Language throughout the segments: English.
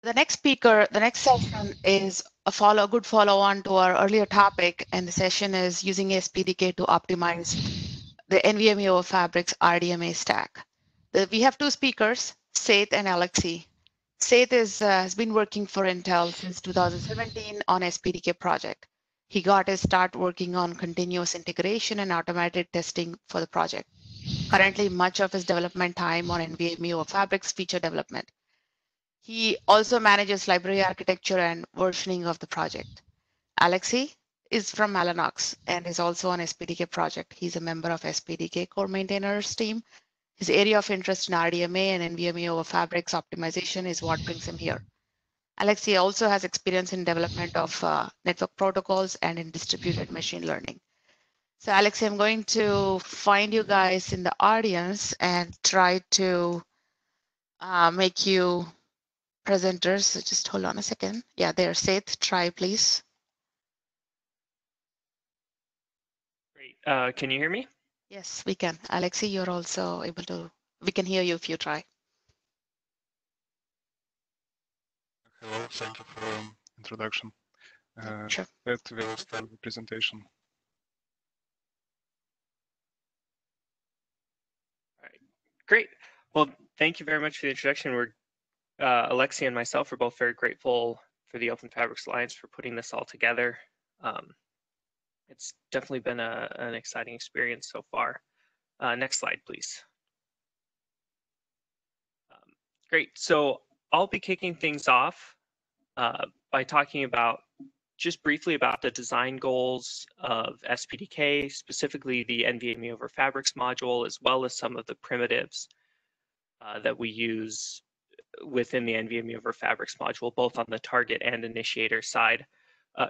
The next speaker, the next session is a good follow-on to our earlier topic, and the session is using SPDK to optimize the NVMe-oF Fabric's RDMA stack. We have two speakers, Seth and Alexey. Seth has been working for Intel since 2017 on SPDK project. He got his start working on continuous integration and automated testing for the project. Currently, much of his development time on NVMe-oF Fabric's feature development. He also manages library architecture and versioning of the project. Alexey is from Mellanox and is also on SPDK project. He's a member of SPDK core maintainers team. His area of interest in RDMA and NVMe over Fabrics optimization is what brings him here. Alexey also has experience in development of network protocols and in distributed machine learning. So Alexey, I'm going to find you guys in the audience and try to make you presenters. So just hold on a second. Yeah, there, Seth, try please. Great. Can you hear me? Yes, we can. Alexey, you're also able to, we can hear you if you try. Hello, thank you for introduction. Sure. That will start the presentation. All right, great. Well, thank you very much for the introduction. We're Alexey and myself are both very grateful for the Open Fabrics Alliance for putting this all together. It's definitely been an exciting experience so far. Next slide, please. Great. So I'll be kicking things off by talking about just briefly about the design goals of SPDK, specifically the NVMe over Fabrics module, as well as some of the primitives that we use within the NVMe over Fabrics module, both on the target and initiator side.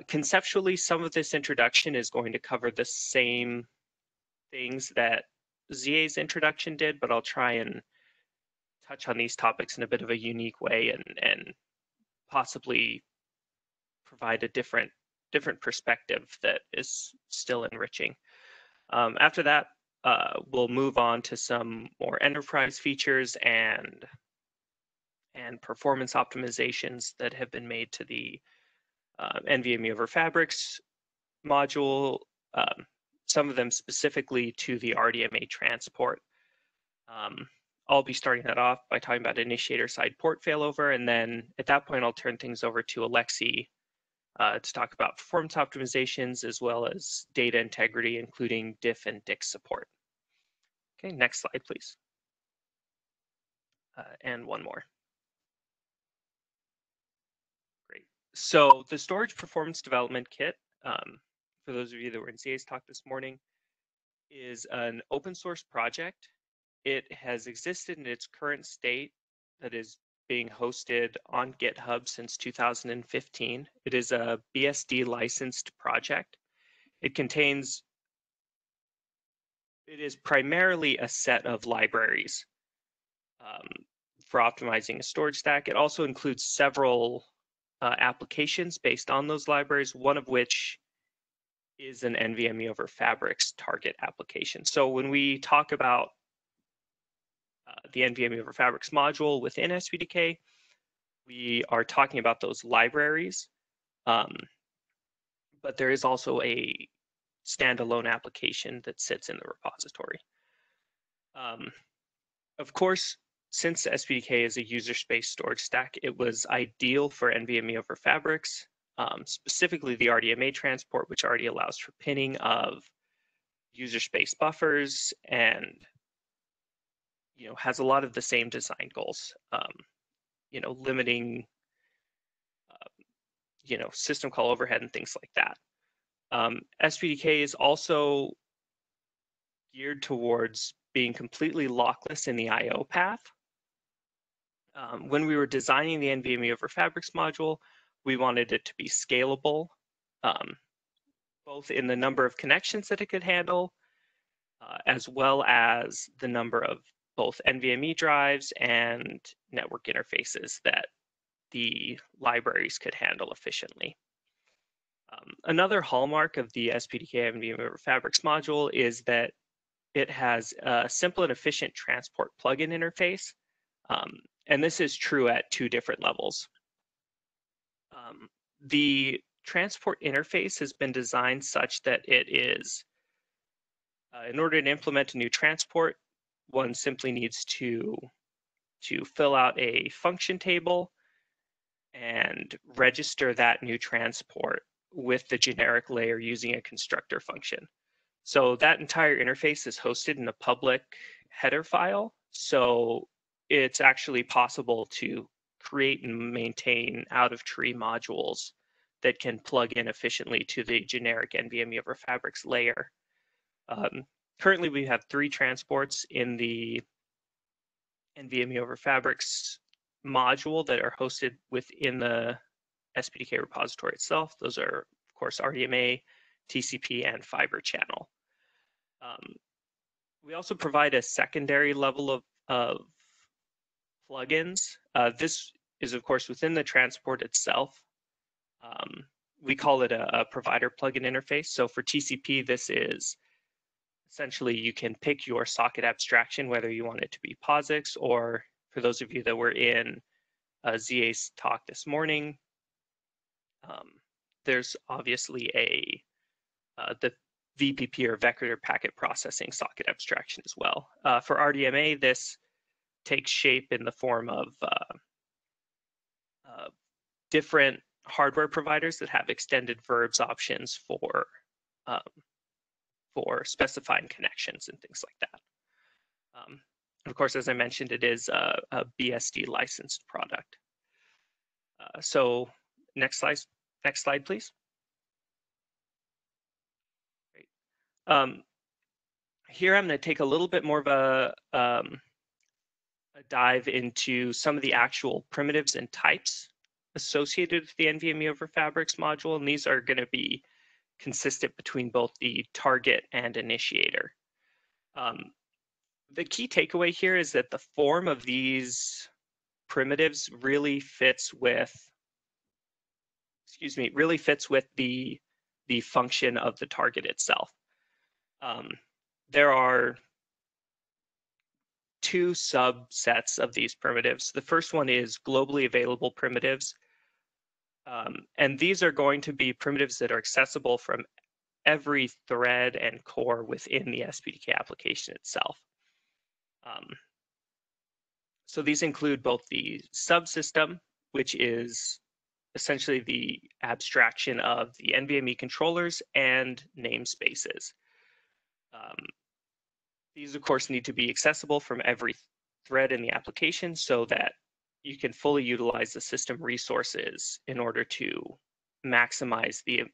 Conceptually, some of this introduction is going to cover the same things that ZA's introduction did, but I'll try and touch on these topics in a bit of a unique way and possibly provide a different perspective that is still enriching. After that, we'll move on to some more enterprise features and performance optimizations that have been made to the NVMe over Fabrics module, some of them specifically to the RDMA transport. I'll be starting that off by talking about initiator side port failover, and then at that point I'll turn things over to Alexey to talk about performance optimizations as well as data integrity, including diff and DIC support. Okay, next slide, please. And one more. Great. So the storage performance development kit, for those of you that were in ZA's talk this morning, is an open source project. It has existed in its current state, that is being hosted on GitHub since 2015. It is a BSD licensed project. It is primarily a set of libraries for optimizing a storage stack. It also includes several applications based on those libraries, one of which is an NVMe over Fabrics target application. So when we talk about the NVMe over Fabrics module within SPDK, we are talking about those libraries, but there is also a standalone application that sits in the repository. Of course, since SPDK is a user space storage stack, it was ideal for NVMe over Fabrics, specifically the RDMA transport, which already allows for pinning of user space buffers and has a lot of the same design goals, limiting system call overhead and things like that. SPDK is also geared towards being completely lockless in the I/O path. When we were designing the NVMe over Fabrics module, we wanted it to be scalable, both in the number of connections that it could handle, as well as the number of both NVMe drives and network interfaces that the libraries could handle efficiently. Another hallmark of the SPDK NVMe over Fabrics module is that it has a simple and efficient transport plugin interface. And this is true at two different levels. The transport interface has been designed such that it is, in order to implement a new transport, one simply needs to fill out a function table and register that new transport with the generic layer using a constructor function. So that entire interface is hosted in a public header file. So it's actually possible to create and maintain out-of-tree modules that can plug in efficiently to the generic NVMe over Fabrics layer. Currently, we have 3 transports in the NVMe over Fabrics module that are hosted within the SPDK repository itself. Those are, of course, RDMA, TCP, and fiber channel. We also provide a secondary level of plugins. This is, of course, within the transport itself. We call it a provider plugin interface. So for TCP, this is essentially you can pick your socket abstraction, whether you want it to be POSIX, or for those of you that were in ZA's talk this morning, there's obviously the VPP or vector packet processing socket abstraction as well. For RDMA, this takes shape in the form of different hardware providers that have extended verbs options for specifying connections and things like that. And of course, as I mentioned, it is a BSD licensed product. So next slide, please. Great. Here I'm going to take a little bit more of a dive into some of the actual primitives and types associated with the NVMe over Fabrics module, and these are going to be consistent between both the target and initiator. The key takeaway here is that the form of these primitives really fits with, the function of the target itself. There are 2 subsets of these primitives. The first one is globally available primitives. And these are going to be primitives that are accessible from every thread and core within the SPDK application itself. So these include both the subsystem, which is essentially the abstraction of the NVMe controllers and namespaces. These, of course, need to be accessible from every thread in the application so that you can fully utilize the system resources in order to maximize the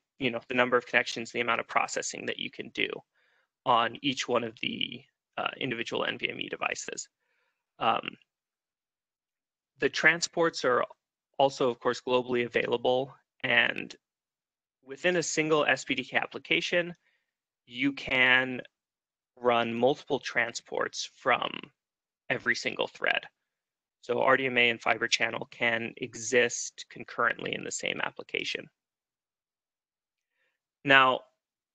number of connections, the amount of processing that you can do on each one of the individual NVMe devices. The transports are also, of course, globally available, and within a single SPDK application, you can run multiple transports from every single thread. So RDMA and fiber channel can exist concurrently in the same application. Now,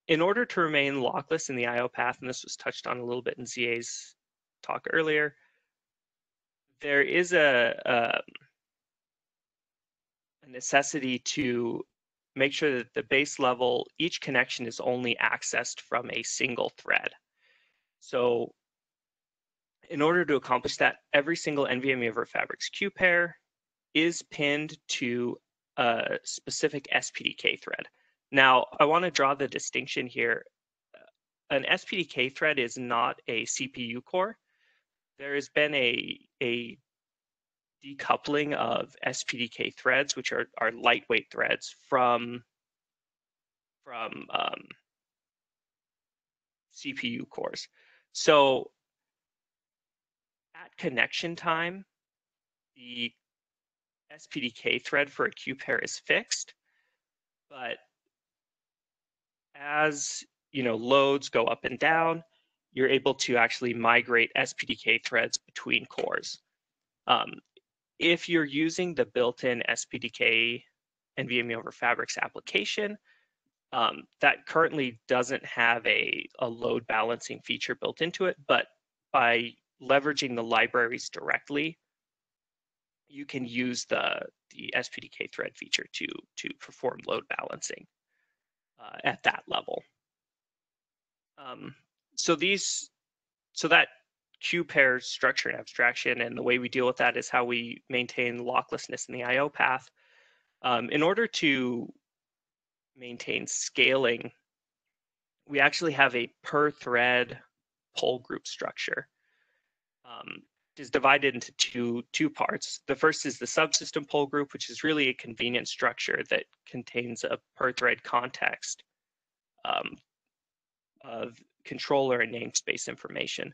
in order to remain lockless in the I/O path, and this was touched on a little bit in ZA's talk earlier, there is a necessity to make sure that the base level, each connection is only accessed from a single thread. So in order to accomplish that, every single NVMe over Fabrics queue pair is pinned to a specific SPDK thread. Now, I want to draw the distinction here. An SPDK thread is not a CPU core. There has been a decoupling of SPDK threads, which are lightweight threads, from CPU cores. So at connection time, the SPDK thread for a queue pair is fixed, but as loads go up and down, you're able to actually migrate SPDK threads between cores. If you're using the built-in SPDK NVMe over Fabrics application, that currently doesn't have a load balancing feature built into it, but by leveraging the libraries directly, you can use the the SPDK thread feature to perform load balancing at that level. So that queue pair structure and abstraction, and the way we deal with that is how we maintain locklessness in the I/O path. In order to maintain scaling, we actually have a per thread pull group structure. It is divided into two parts. The first is the subsystem pull group, which is really a convenient structure that contains a per thread context of controller and namespace information.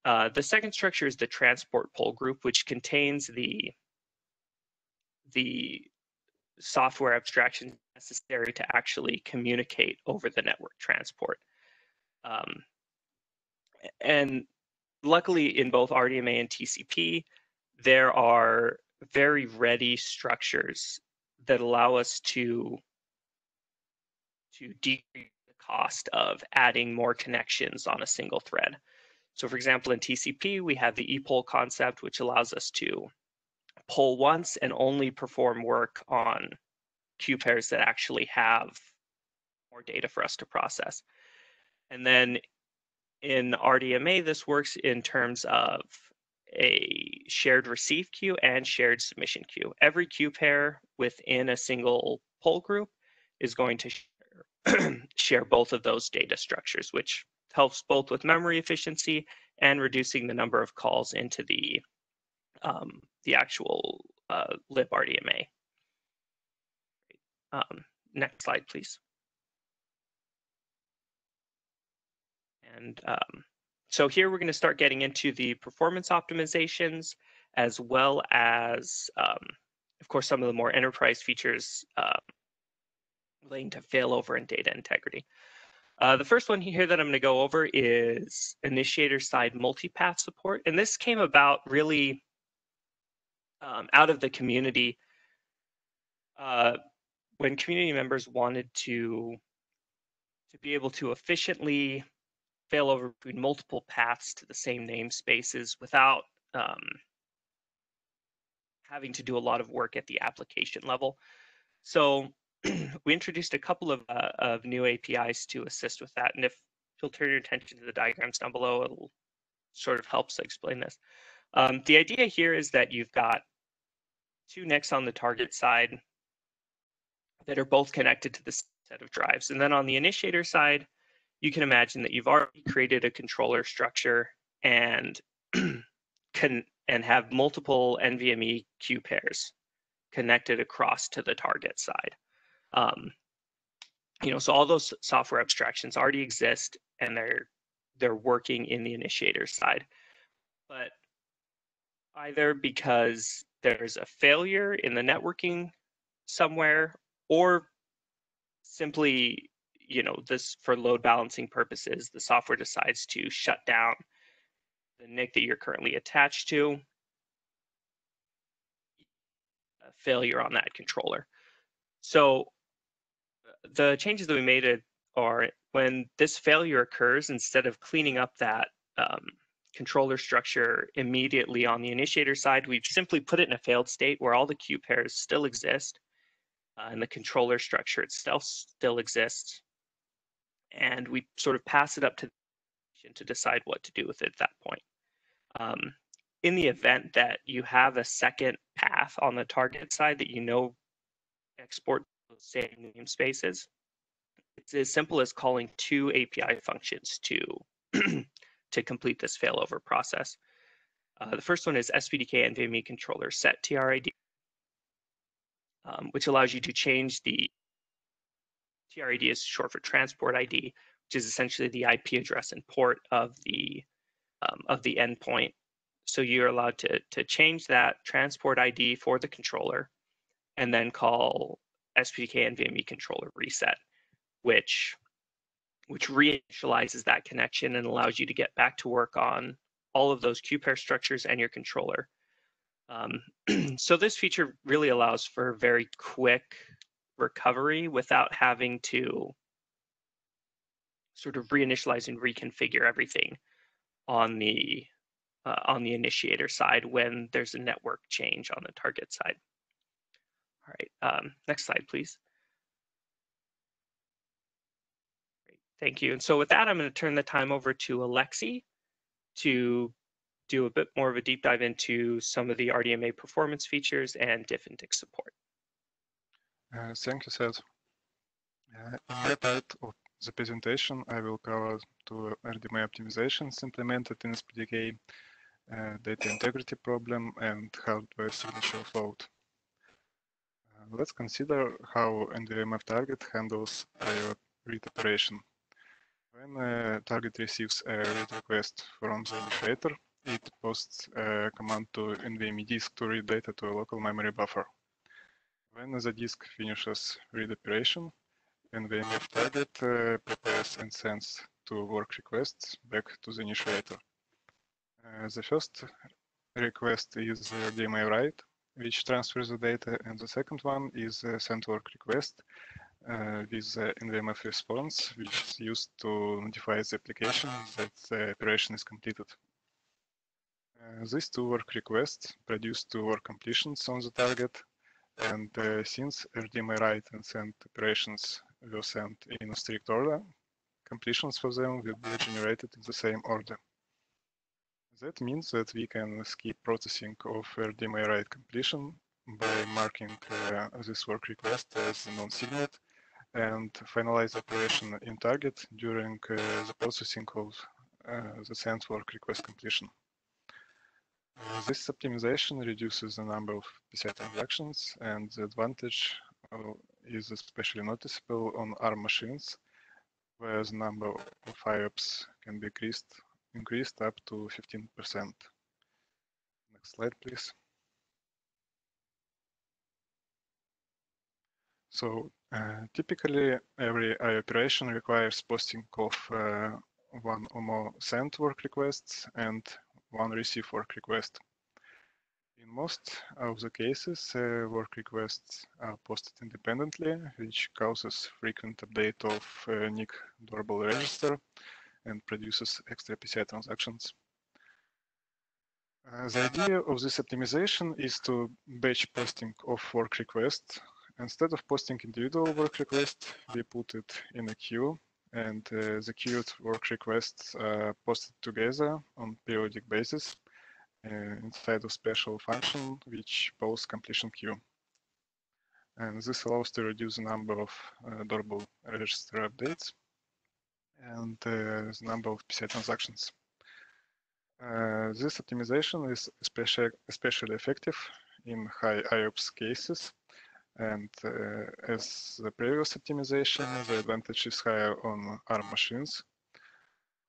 The second structure is the transport pull group, which contains the software abstraction necessary to actually communicate over the network transport. And luckily, in both RDMA and TCP, there are very ready structures that allow us to decrease the cost of adding more connections on a single thread. So for example, in TCP, we have the ePoll concept, which allows us to poll once and only perform work on queue pairs that actually have more data for us to process. And then in RDMA, this works in terms of a shared receive queue and shared submission queue. Every queue pair within a single poll group is going to share both of those data structures, which helps both with memory efficiency and reducing the number of calls into the actual librDMA. Next slide, please. And so here we're going to start getting into the performance optimizations, as well as, of course, some of the more enterprise features relating to failover and data integrity. The first one here that I'm going to go over is initiator-side multipath support. And this came about really out of the community when community members wanted to be able to efficiently fail over between multiple paths to the same namespaces without having to do a lot of work at the application level. So we introduced a couple of new APIs to assist with that. And if you'll turn your attention to the diagrams down below, it'll sort of helps explain this. The idea here is that you've got two NICs on the target side that are both connected to the set of drives. And then on the initiator side, you can imagine that you've already created a controller structure and have multiple NVMe queue pairs connected across to the target side. So all those software abstractions already exist, and they're working in the initiator side. But either because there's a failure in the networking somewhere, or simply, this for load balancing purposes, the software decides to shut down the NIC that you're currently attached to, a failure on that controller. So the changes that we made are when this failure occurs, instead of cleaning up that controller structure immediately on the initiator side, we've simply put it in a failed state where all the queue pairs still exist and the controller structure itself still exists. And we sort of pass it up to the to decide what to do with it at that point. In the event that you have a second path on the target side that export those same namespaces, it's as simple as calling two API functions to complete this failover process. The first one is SPDK NVMe controller set TRID, which allows you to change the TRID is short for transport ID, which is essentially the IP address and port of the endpoint. So you're allowed to change that transport ID for the controller, and then call SPDK NVMe controller reset, which reinitializes that connection and allows you to get back to work on all of those queue pair structures and your controller. So this feature really allows for very quick recovery without having to sort of reinitialize and reconfigure everything on the initiator side when there's a network change on the target side. right, next slide, please. Great, thank you. And so with that, I'm going to turn the time over to Alexey to do a bit more of a deep dive into some of the RDMA performance features and diff and dict support. Thank you, Seth. In my part of the presentation, I will cover two RDMA optimizations implemented in SPDK, data integrity problem, and hardware signature offload. Let's consider how NVMe-oF target handles IO read operation. When a target receives a read request from the initiator, it posts a command to NVMe disk to read data to a local memory buffer. When the disk finishes read operation, NVMe-oF target prepares and sends two work requests back to the initiator. The first request is the RDMA write, which transfers the data, and the second one is a send work request with the NVMe-oF response, which is used to notify the application that the operation is completed. These two work requests produce two work completions on the target, and since RDMA write and send operations were sent in a strict order, completions for them will be generated in the same order. That means that we can skip processing of RDMA write completion by marking this work request as non-signed and finalize operation in target during the processing of the send work request completion. This optimization reduces the number of PCI transactions, and the advantage is especially noticeable on ARM machines, where the number of IOPS can be increased up to 15%. Next slide, please. So typically, every IO operation requires posting of one or more send work requests and one receive work request. In most of the cases, work requests are posted independently, which causes frequent update of NIC durable register and produces extra PCI transactions. The idea of this optimization is to batch posting of work requests. Instead of posting individual work requests, we put it in a queue, and the queued work requests are posted together on periodic basis inside of special function which posts completion queue. And this allows to reduce the number of durable register updates and the number of PCI transactions. This optimization is especially effective in high IOPS cases, and as the previous optimization, the advantage is higher on ARM machines.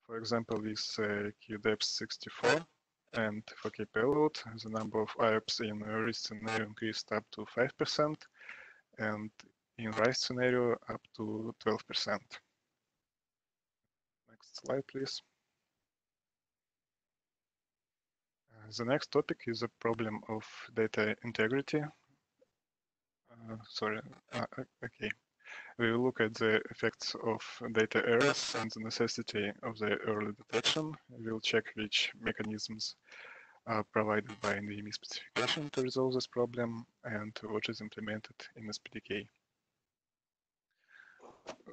For example, with QDEPS64 and 4K payload, the number of IOPS in read scenario increased up to 5%, and in write scenario up to 12%. Next slide, please. The next topic is a problem of data integrity. Okay. We will look at the effects of data errors and the necessity of their early detection. We will check which mechanisms are provided by NVMe specification to resolve this problem and what is implemented in SPDK.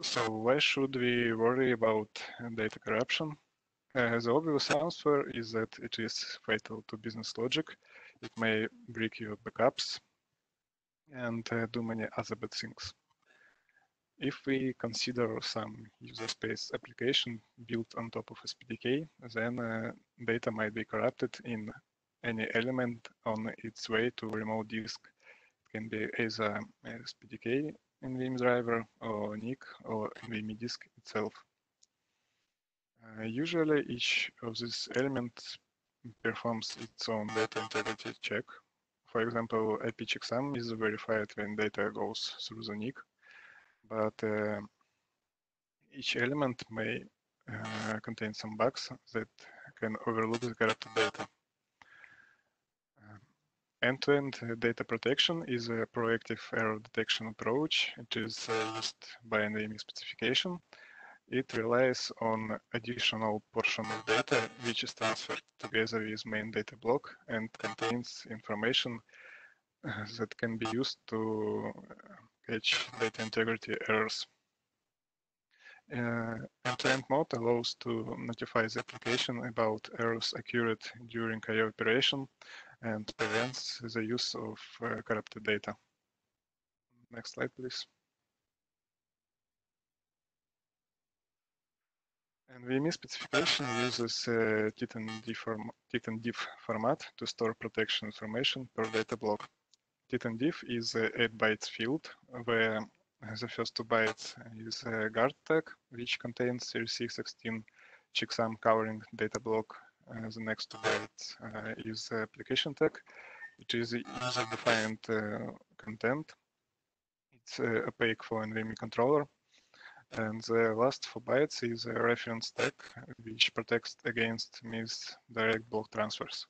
So why should we worry about data corruption? The obvious answer is that it is fatal to business logic. It may break your backups and do many other bad things. If we consider some user space application built on top of SPDK, then data might be corrupted in any element on its way to remote disk. It can be either SPDK NVMe driver or NIC or NVMe disk itself. Usually each of these elements performs its own data integrity check. For example, IP checksum is verified when data goes through the NIC, but each element may contain some bugs that can overlook the corrupted data. End-to-end data protection is a proactive error detection approach. It is used by NVMe specification. It relies on additional portion of data which is transferred together with main data block and contains information that can be used to catch data integrity errors. End-to-end mode allows to notify the application about errors occurred during I/O operation and prevents the use of corrupted data. Next slide, please. NVMe specification uses TIT&diff format to store protection information per data block. TIT&diff is a 8 bytes field where the first 2 bytes is a guard tag, which contains 3616 checksum covering data block. The next 2 bytes is application tag, which is user-defined content. It's opaque for NVMe controller. And the last 4 bytes is a reference tag, which protects against misdirect block transfers.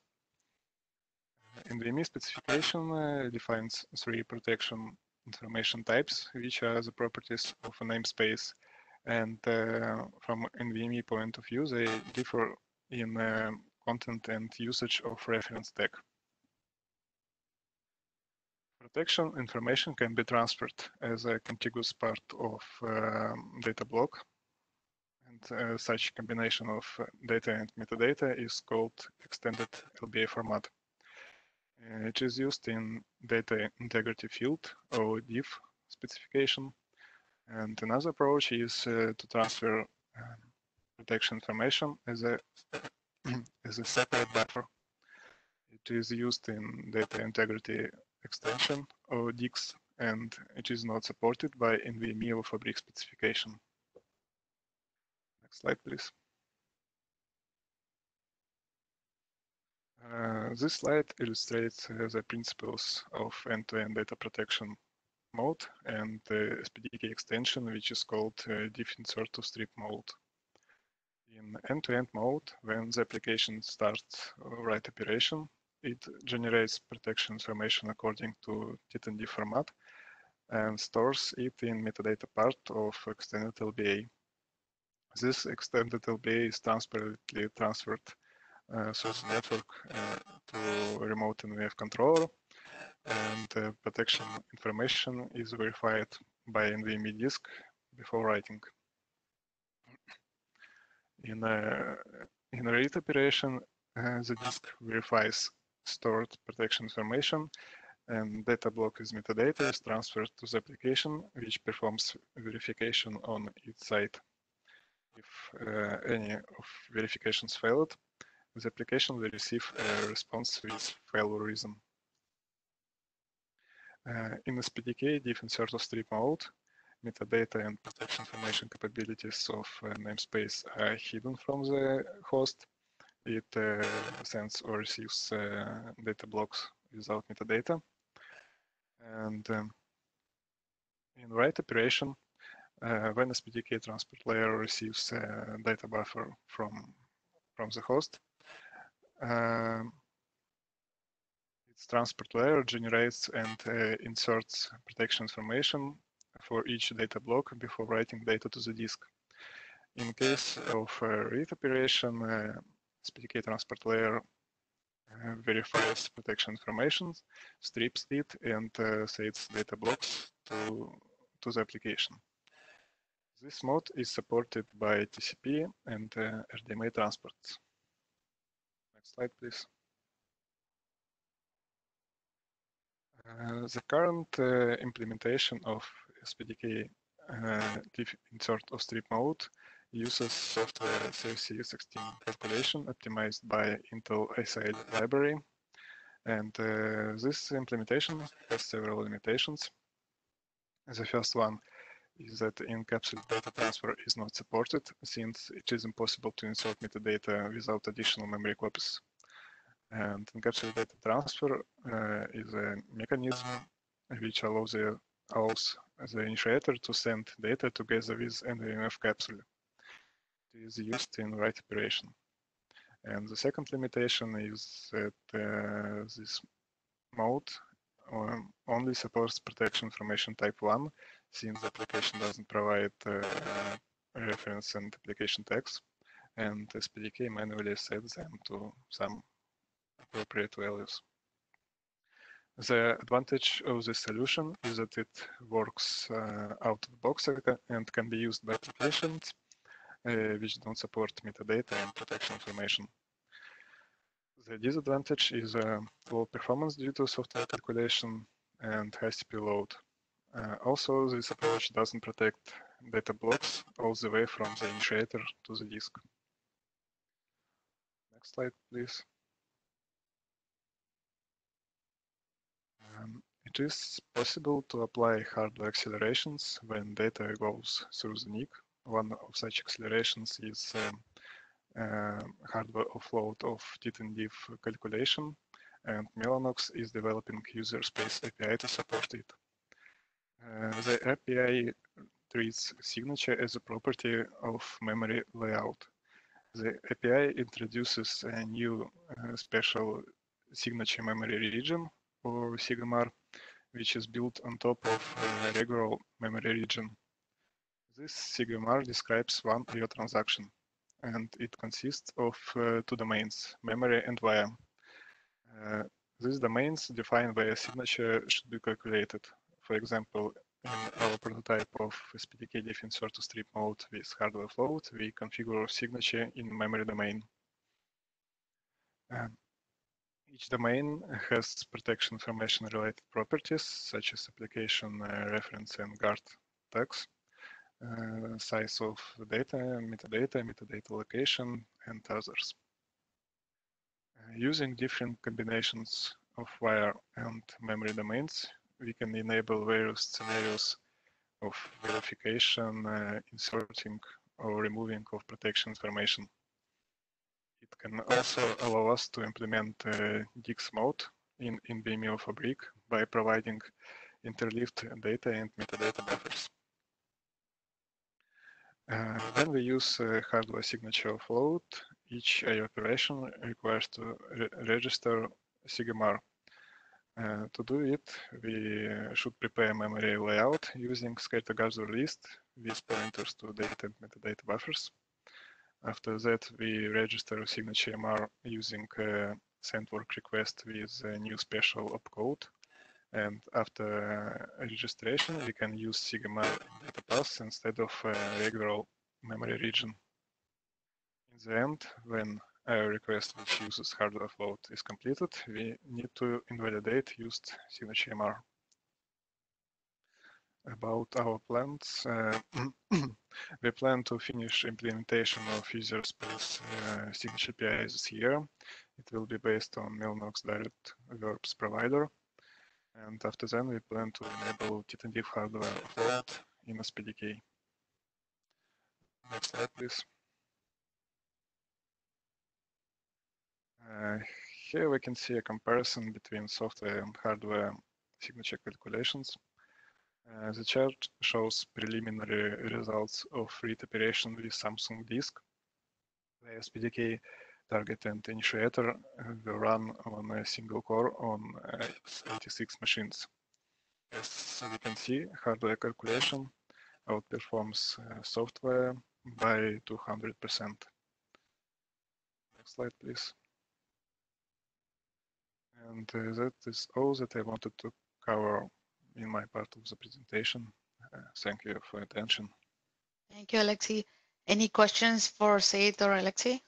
NVMe specification defines 3 protection information types, which are the properties of a namespace. And from NVMe point of view, they differ in content and usage of reference tag. Protection information can be transferred as a contiguous part of data block. And such combination of data and metadata is called extended LBA format. It is used in data integrity field or diff specification. And another approach is to transfer protection information as a separate buffer. It is used in data integrity extension or DIX, and it is not supported by NVMe-oF fabric specification. Next slide, please. This slide illustrates the principles of end-to-end data protection mode and the SPDK extension, which is called diff insert to strip mode. In end-to-end mode, when the application starts write operation, it generates protection information according to TIT&diff format and stores it in metadata part of extended LBA. This extended LBA is transparently transferred through the network to remote NVMe controller, and protection information is verified by NVMe disk before writing. In a read operation, the disk verifies stored protection information, and data block with metadata is transferred to the application, which performs verification on its side. If any of verifications failed, the application will receive a response with failure reason. In SPDK diff insert to strip mode, metadata and protection information capabilities of namespace are hidden from the host. It sends or receives data blocks without metadata. And in write operation, when SPDK transport layer receives data buffer from the host, its transport layer generates and inserts protection information for each data block before writing data to the disk. In case of read operation, SPDK transport layer verifies protection information, strips it, and sets data blocks to the application. This mode is supported by TCP and RDMA transports. Next slide, please. The current implementation of SPDK diff insert of strip mode uses software CFC16 calculation optimized by Intel ICI library. And this implementation has several limitations. The first one is that encapsulated data transfer is not supported, since it is impossible to insert metadata without additional memory copies. And encapsulated data transfer is a mechanism which allows the initiator to send data together with NVMeoF capsule. It is used in write operation. And the second limitation is that this mode only supports protection information type 1, since the application doesn't provide reference and application tags, and SPDK manually sets them to some appropriate values. The advantage of this solution is that it works out of the box and can be used by applications which don't support metadata and protection information. The disadvantage is low performance due to software calculation and high CPU load. Also, this approach doesn't protect data blocks all the way from the initiator to the disk. Next slide, please. It is possible to apply hardware accelerations when data goes through the NIC. One of such accelerations is hardware offload of tit-and-diff calculation, and Mellanox is developing user space API to support it. The API treats signature as a property of memory layout. The API introduces a new special signature memory region, or SIGMR, which is built on top of a regular memory region. This SIGMR describes one IO transaction, and it consists of two domains, memory and via. These domains define where a signature should be calculated. For example, in our prototype of SPDK diff insert to strip mode with hardware float, we configure signature in memory domain. Each domain has protection information related properties such as application reference and guard tags, size of data, metadata location, and others. Using different combinations of wire and memory domains, we can enable various scenarios of verification, inserting or removing of protection information. It can also allow us to implement DIX mode in NVMe-oF fabric by providing interleaved data and metadata buffers. When we use hardware signature offload, each IO operation requires to register SIGMR. To do it, we should prepare memory layout using scattergather list with pointers to data and metadata buffers. After that, we register signature MR using send work request with a new special opcode. And after registration, we can use SIGMR data paths instead of regular memory region. In the end, when our request which uses hardware float is completed, we need to invalidate used signature MR. About our plans, we plan to finish implementation of user space signature API this year. It will be based on Mellanox direct verbs provider. And after then, we plan to enable tit-and-diff hardware offload in SPDK. Next slide, please. Here we can see a comparison between software and hardware signature calculations. The chart shows preliminary results of read operation with Samsung disk. The SPDK target and initiator were run on a single core on 86 machines. As we can see, hardware calculation outperforms software by 200%. Next slide, please. And that is all that I wanted to cover in my part of the presentation. Thank you for your attention. Thank you, Alexey. Any questions for Seth or Alexey?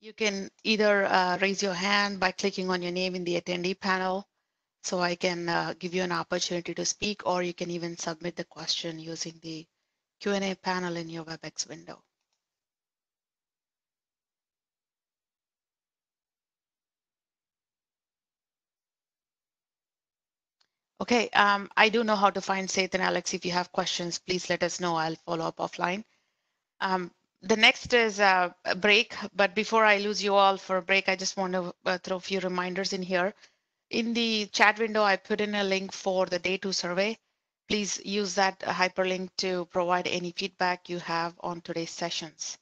You can either raise your hand by clicking on your name in the attendee panel, so I can give you an opportunity to speak, or you can even submit the question using the Q&A panel in your WebEx window. Okay, I do know how to find Seth and Alex. If you have questions, please let us know. I'll follow up offline. The next is a break, but before I lose you all for a break, I just want to throw a few reminders in here. In the chat window, I put in a link for the Day 2 survey. Please use that hyperlink to provide any feedback you have on today's sessions.